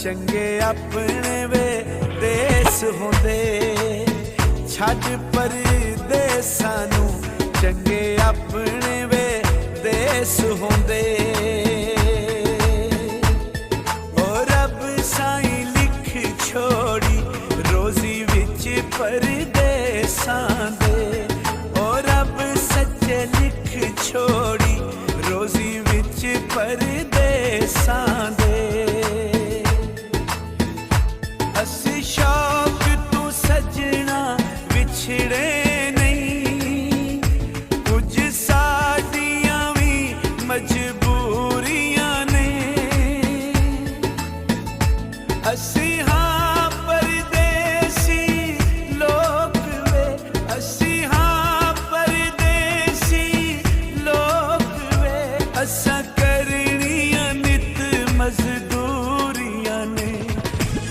चंगे अपने वे देस होंदे छड्ड परदेसां नूं चंगे अपने वे देस होंदे ओ रब साईं लिख छोड़ी रोजी विच परदेसां दे ओ रब सच्चे लिख छोड़ी रोजी विच परदेसां दे असी शौक तू सजना विछड़े नहीं कुछ साडियां भी मजबूरियां ने असी हाँ परदेसी लोग वे असी हाँ परदेसी लोग वे असा करनियां नित मजदूरियां ने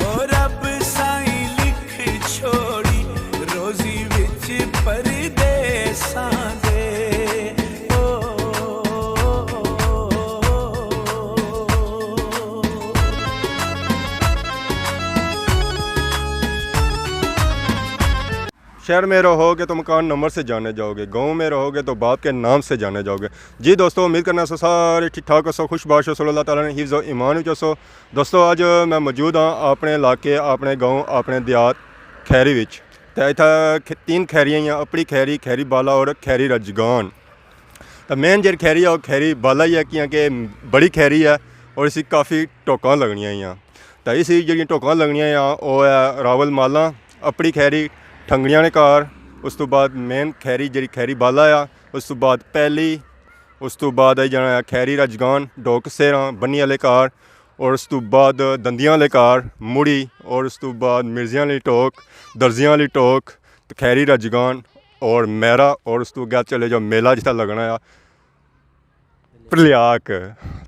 ओ रब साईं लिख छोड़ी रोजी विच परदेसां दे शहर में रहोगे तो मकान नंबर से जाने जाओगे, गांव में रहोगे तो बाप के नाम से जाने जाओगे। जी दोस्तों, उम्मीद करना सो सारे ठीक ठाक हो, खुशबाश हो, अल्लाह ताला ने हिफ्ज़ व ईमान विच हो। दोस्तों अज मैं मौजूद हाँ अपने इलाके अपने गाँव अपने देहात खैरी विच ते इत्थे 3 खैरियां हैं, अपनी खैरी, खैरी बाला और खैरी रजगान। तो मेन जी खैरी है वो खैरी बाला ही है क्योंकि बड़ी खैरी है और इसी काफ़ी टोकां लगनियां हैं। तो इसी जी टोकां लगनियां हैं वो है रावल माला अपनी खैरी ठंगड़ियां ने कार, उस तो बाद मेन खैरी जी खैरी बाला आ, उस तो बाद पहली, उस तो बाद आई जाना खैरी रजगान डोक सेरा बन्नी वाले कार और उस तो बाद दंदियां वाले कार मुड़ी और उस तो बाद मिर्जियां वाली टोक दर्जियां वाली टोक तो खैरी रजगान और मेरा और उस तो अगर चले जाओ मेला जितना लगना आ भलियाक।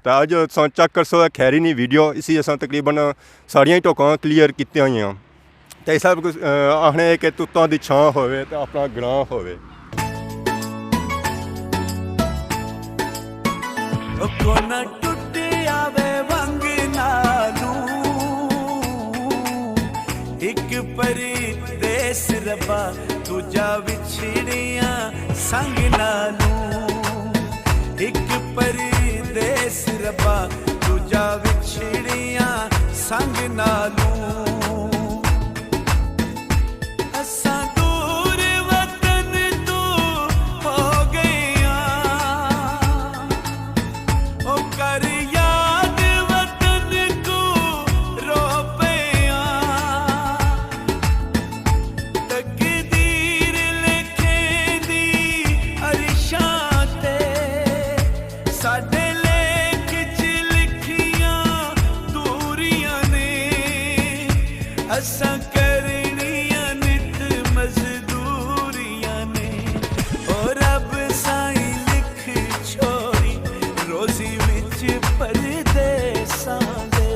तो अज चेक कर सो खैरी नहीं वीडियो इसी अस तकरीबन सारिया ही टोकां क्लीयर कीतियां हुई तो सब कुछ आखने कि तुत्तां दी छां होवे तो अपना ग्रां होवे। कोना टुट आवे वंग नालू एक परदेस रब्बा दूजा विछड़ियां संग नालू एक परदेस रब्बा दूजा विछड़ियां संग नालू असा करनियां नित मजदूरियां ने ओ रब साईं लिख छोड़ी रोजी विच परदेसां दे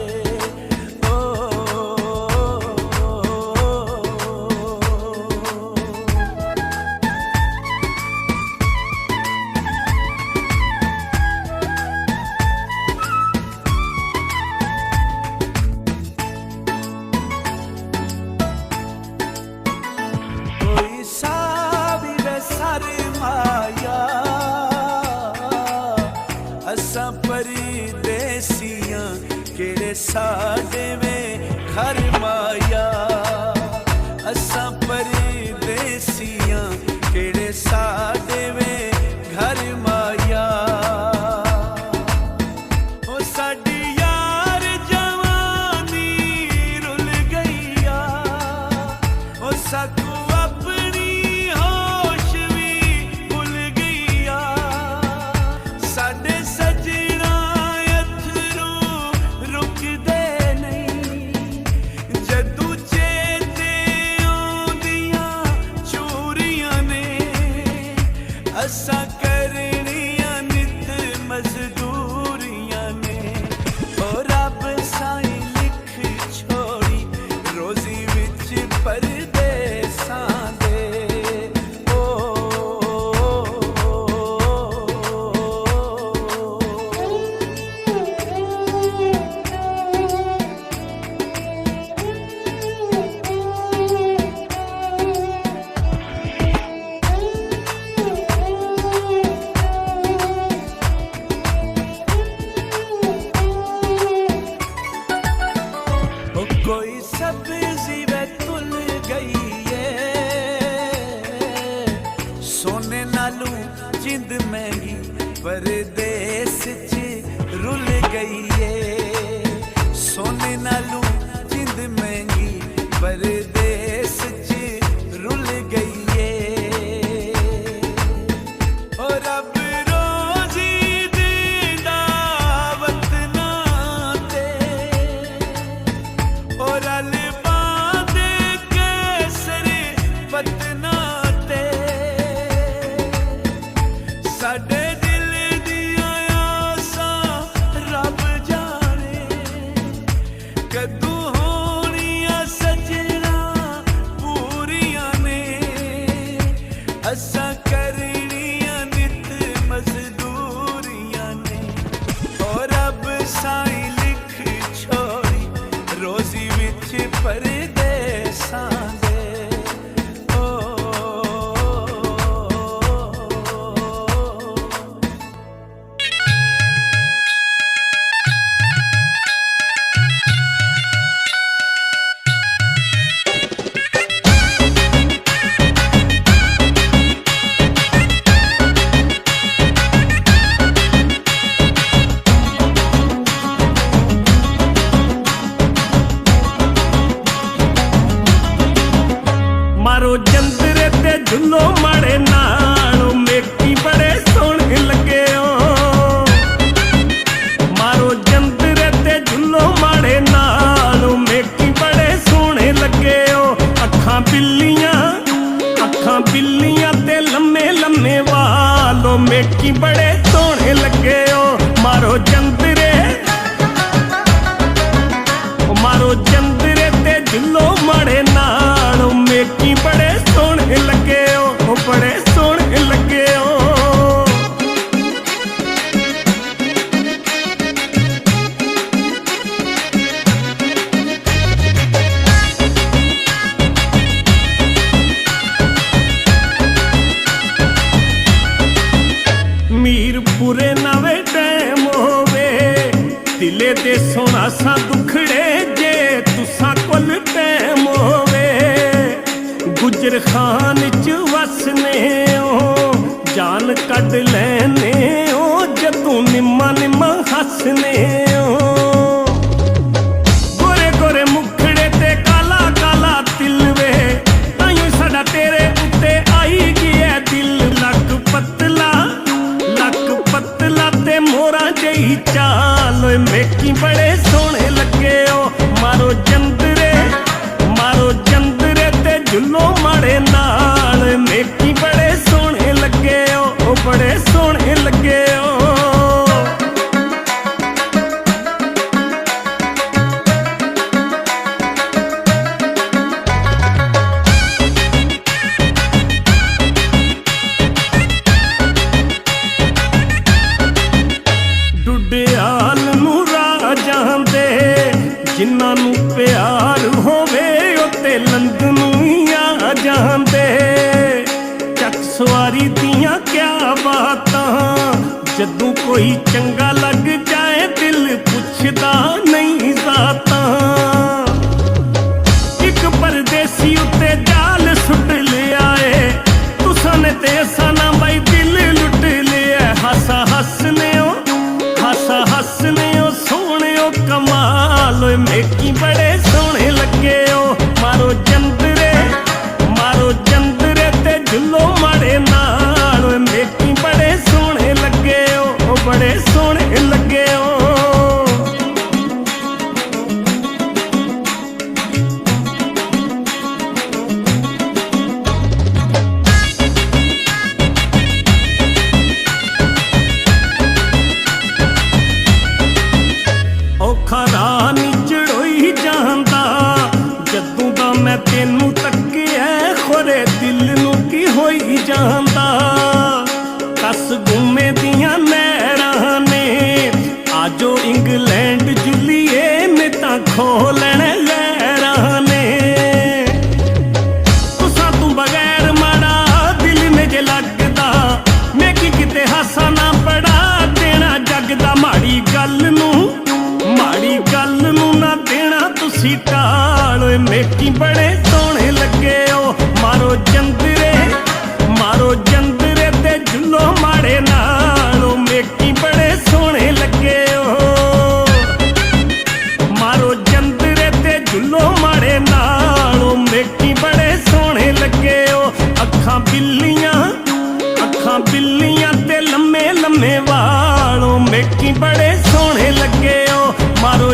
असा परदेसियां केड़े साडे में घर माया असा परदेसियां केड़े साडे में घर माया ओ साडी यार जवानी रुल गईया ओ साकू अपनी होश भी भुल गईया साडे सजना अथरू रुकदे नहीं जदू चेते आउंदियां चोरियां ने असा करनियां नित मजदूरियां ने ओ रब साईं लिख छोड़ी रोजी विच परदेस सब्जी वे तुल गई है सोने नालू जिंद महंगी परदेस च रुल गई है सोने नालू जिंद महंगी परदेस च रुल गई है ओ रब रोजी देंदा वतना ते ओ रल बांधे कैसर वतना ते साडे दिल दियां आसां रब जाने कदू होणियां सजना पूरियां ने असां करनियां नित मजदूरियां ने ओ रब साईं लिख छोड़ी रोजी विच परदेसां दे ओ मारो जंतरे ते झुल्लो माड़े नालो मेकी बड़े सोहणे लगे ओ मारो जंतरे ते झुल्लो माड़े नालो मेकी बड़े सोहणे लगे ओ अखां बिल्लियां ते लम्मे लम्मे वालो मेकी बड़े सोहणे लगे ओ मारो जंतरे ते झुल्लो माड़े नालो मेकी बड़े सोहणे लगे ओ बड़े सोहणे लगे ओ मीरपुरे नवे टैम होवे दिले दे सोना सा दुखड़े जे तुसां कोल टैम होवे गुजर खान च वसने ओ जान कढ लैने ओ जदों निम्मा निम्मा हसने ओ गोरे गोरे मुखड़े ते काला काला तिल वे ताईं साडा तेरे उत्ते आई गया दिल लक पतला ते मोरा जही चाल मेकी बड़े सोहणे लगे ओ मारो जंतरे ते झुल्लो माड़े नाल मेकी बड़े सोहणे लगे ओ बड़े सोहणे लगे ओ ਡੁੱਡਿਆਲ ਨੂੰ ਰਾਜਾਂ ਦੇ ਜਿਨ੍ਹਾਂ ਨੂੰ ਪਿਆਰ ਹੋਵੇ ਉਹ ਤੇ ਲੰਦਨ ਨੂੰ ਹੀ ਆ ਜਾਂਦੇ ਚੱਕ ਸਵਾਰੀ ਦੀਆਂ ਕਿਆ ਬਾਤਾਂ ਜਦੋਂ ਕੋਈ ਚੰਗਾ ਲੱਗ ਜਾਏ ਦਿਲ ਪੁੱਛਦਾ ਨਹੀਂ ਜ਼ਾਤਾਂ ਇੱਕ ਪਰਦੇਸੀ ਉੱਤੇ ਜਾਲ ਸੁੱਟ ਲਿਆ ਏ ਤੁਸਾਂ ਨੇ ਤੇ ਅਸਾਂ ਨਾ ਬਾਈ ਦਿਲ ਲੁੱਟ ਲਿਆ ਹਾਸਾ ਹੱਸਨੇ सोहणे कमाल मेकी बड़े सोहणे लगे ओ मारो जंतरे ते झुल्लो माड़े नाल मेकी बड़े सोहणे लगे ओ बड़े सोहणे लगे ओ नाल मेकी बड़े सोहने लगे ओ मारो जंदरे ते झुल्लो माड़े नाल मेकी बड़े सोहने लगे ओ मारो जंदरे ते झुल्लो माड़े नाल मेकी बड़े सोहने लगे ओ अखां बिल्लियां ते लम्मे लम्मे वाल मेकी बड़े सोहने लगे ओ मारो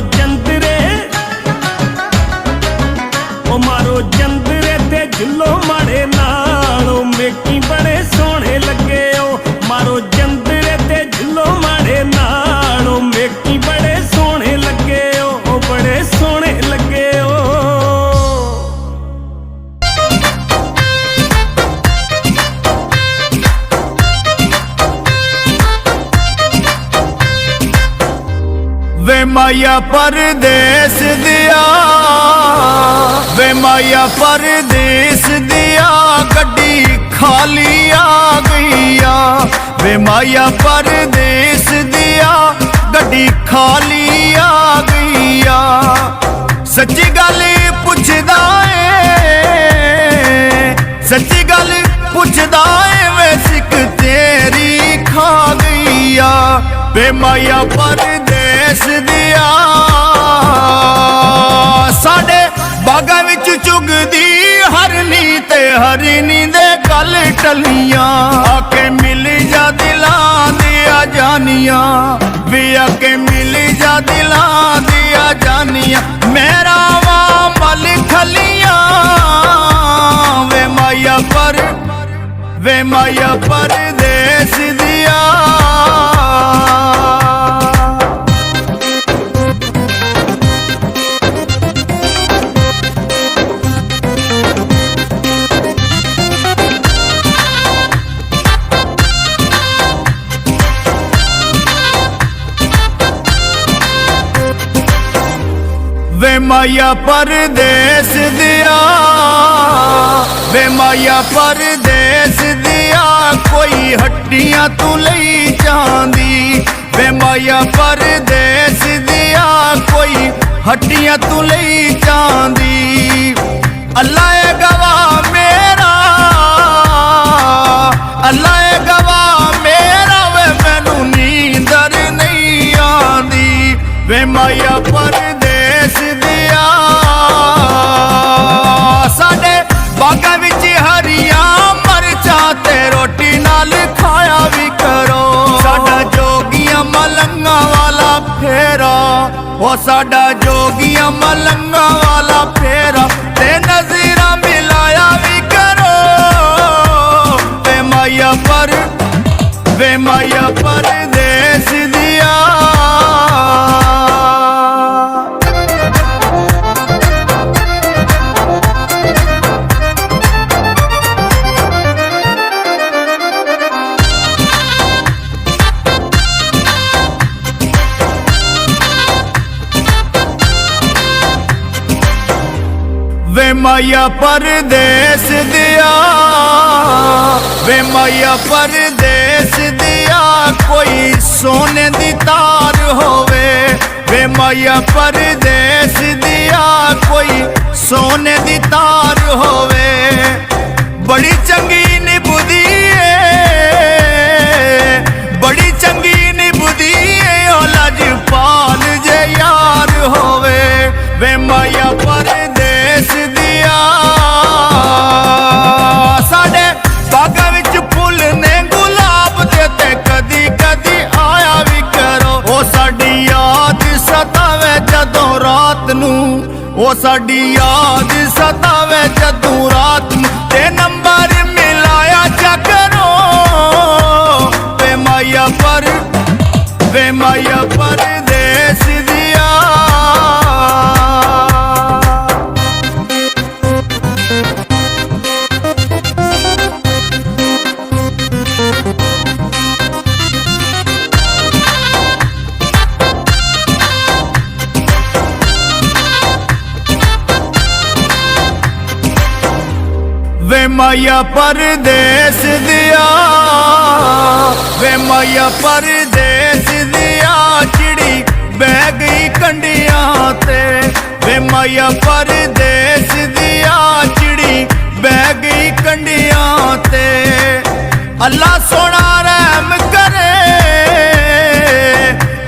जंदरे ते झुल्लो माड़े नाल मेकी बड़े सोहने लगे ओ मारो जंदरे ते झुल्लो माड़े नाल मेकी बड़े सोहने लगे ओ बड़े सोहने लगे ओ वे माया परदेस दिया वे माया परदेस दिया गड्डी खाली आ गईया वे माया परदेस दिया गड्डी खाली आ गईया सच्ची गल पुछदा सच्ची गल पुछदा वे सिख तेरी खा गईया वे माया परदेस दिया साडे बागां विच चुगदी हरनी ते हरनी दे गल टलियां आके मिल जा दिलां दिया जानियां वे आके मिल जा दिलां दिया जानियां मेरा वा मल खलियां वे माया परदेस दिया वे माया परदेस दिया वे माया परदेस दिया कोई हड्डियां तू लई चांदी वे माया परदेस दिया कोई हड्डियां तू लई चांदी अल्लाह ए गवाह मेरा अल्लाह ए गवाह मेरा वे मैनू नींदर नहीं आंदी वे माया परदेस दिया साडे बागां विच हरियां मरचां ते रोटी नाल खाया भी करो साडा जोगियां मलंगा वाला फेरा ओ साडा जोगियां मलंगा वाला फेरा ते नज़ीरां मिलाया भी करो वे माया परदेस दिया वे माया परदेस दिया वे माया परदेस दिया कोई सोने दी तार होवे वे माया परदेस दिया कोई सोने दी तार होवे बड़ी चंगी निभदी बड़ी चंगी निभदी ओ लजपाल जे यार होवे वे माया परदेस दिया साडे बागां विच फुल ने गुलाब दे ते कदी कदी आया भी करो ओ साडी याद सतावे जदों रात नू ओ साडी याद सतावे जदों रात नू ते नंबर मिलाया जा करो वे माया परदेस दिया वे माया परदेस दिया वे माया परदेस दिया चिड़ी बह गई कंडियां ते वे माया परदेस ਅੱਲਾ ਸੋਹਣਾ ਰਹਿਮ ਕਰੇ,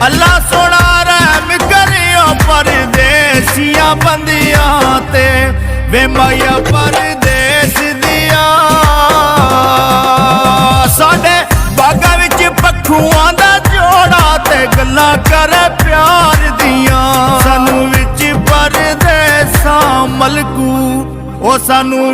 ਅੱਲਾ ਸੋਹਣਾ ਰਹਿਮ ਕਰਿਓ ਪਰਦੇਸੀਆਂ ਬੰਦੀਆਂ ਤੇ, ਵੇ ਮਾਇਆ ਪਰਦੇਸ ਦੀਆਂ। ਸਾਡੇ ਬਾਗਾਂ ਵਿੱਚ ਪੱਖੂਆਂ ਦਾ ਜੋੜਾ ਤੇ ਗੱਲਾਂ ਕਰੇ ਪਿਆਰ ਦੀਆਂ, ਸਾਨੂੰ ਵਿੱਚ ਪਰਦੇਸਾਂ ਮਲਕੂ, ਉਹ ਸਾਨੂੰ